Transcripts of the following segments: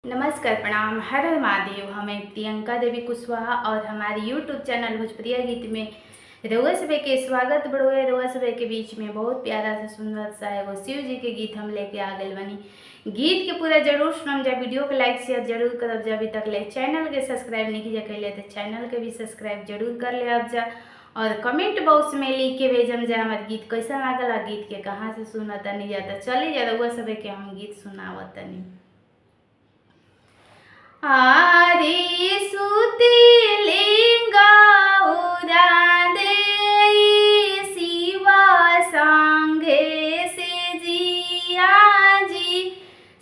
नमस्कार, प्रणाम, हर हर महादेव। हमें प्रियंका देवी कुशवाहा और हमारे यूट्यूब चैनल भोजपुरिया गीत में रउआ सभे के स्वागत बड़ुए। रउआ सभे के बीच में बहुत प्यारा सा सुंदर सा एगो शिव जी के गीत हम लेके आ गए बनी। गीत के पूरा जरूर सुनम जा, वीडियो को लाइक शेयर जरूर करब जा। अभी तक ले चैनल के सब्सक्राइब नहीं किया कैले तो चैनल के भी सब्सक्राइब जरूर कर ले अब जा, और कमेंट बॉक्स में लिख के भेजम जा हमारे गीत कैसा लागल, गीत के कहाँ से सुनतनी जा। तो चली जा रउआ सभे के हम गीत सुनावतनी। आरे सुतिलिंगा उरादे शिवा संगे से जिया जी,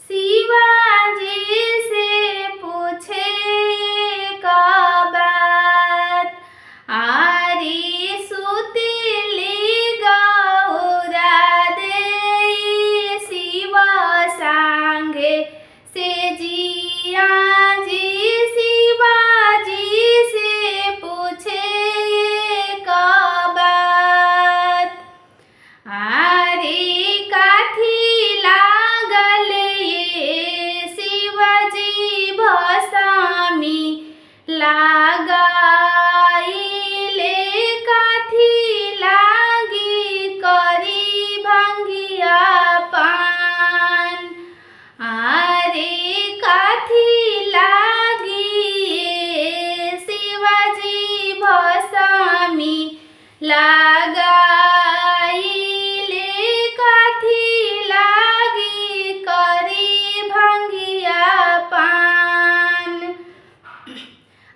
शिवाजी से पूछे का बात। आरे सुतिलिंगा उरादे शिवा संगे से जिया लगाइले काथी लागी करी भंगिया पान। आरे काथी लागी शिवाजी भसामी लगाइले काथी लागी करी भंगिया पान।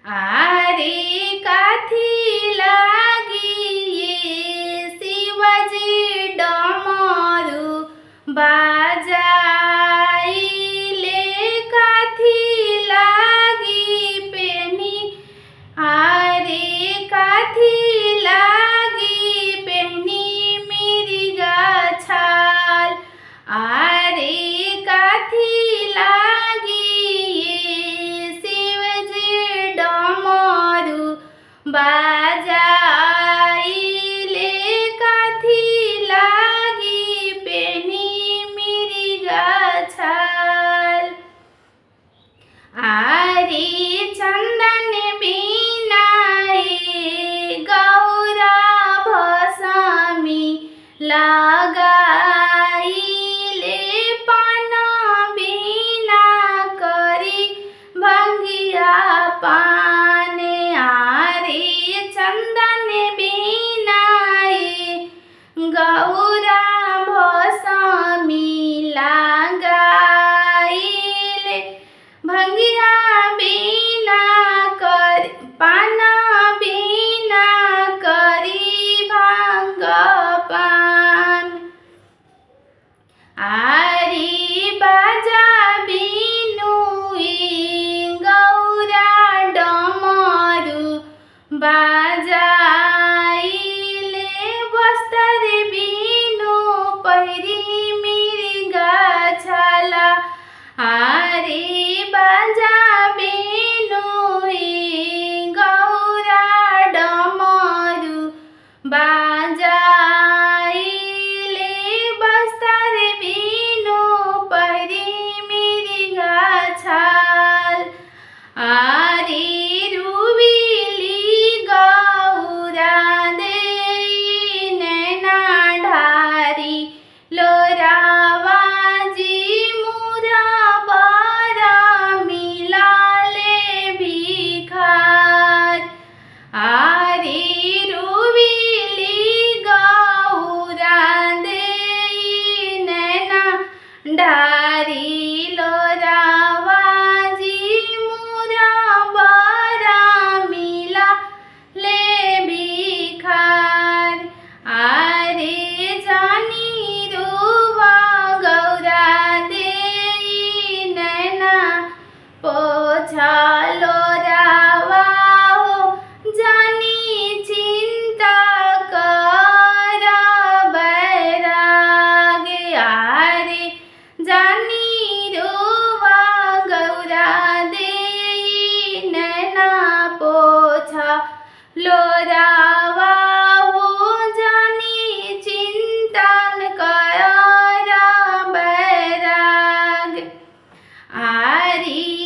आरे काथी लागी शिवाजी डमरू बाजाइले काथी लागी पेनी। आरे काथी लागी पेनी मिर्गा छाल। आरे काथी लागी बाजाइले काथी लागी पेनी मिर्गा छाल। आरे चंदन बिना गौरा भसामी लगाइले पाना बिना करी भंगिया पान। आरे चंदन बिना गौरा भसामी लगाइले भंगिया बिना कर पाना बिना करी भांग पान। आरे बाजा बिनु गौरा डमरू बाजाइले बस्तर बिनु पहिरी मिर्गा छाला। आरे बाजा बिनु गौरा डमरू बाजाइले बस्तर बिनु पहिरी मिर्गा छाल। आरे रुबिली गौरा दे नैना ढारी लोरावा जी मुरा बारा हरी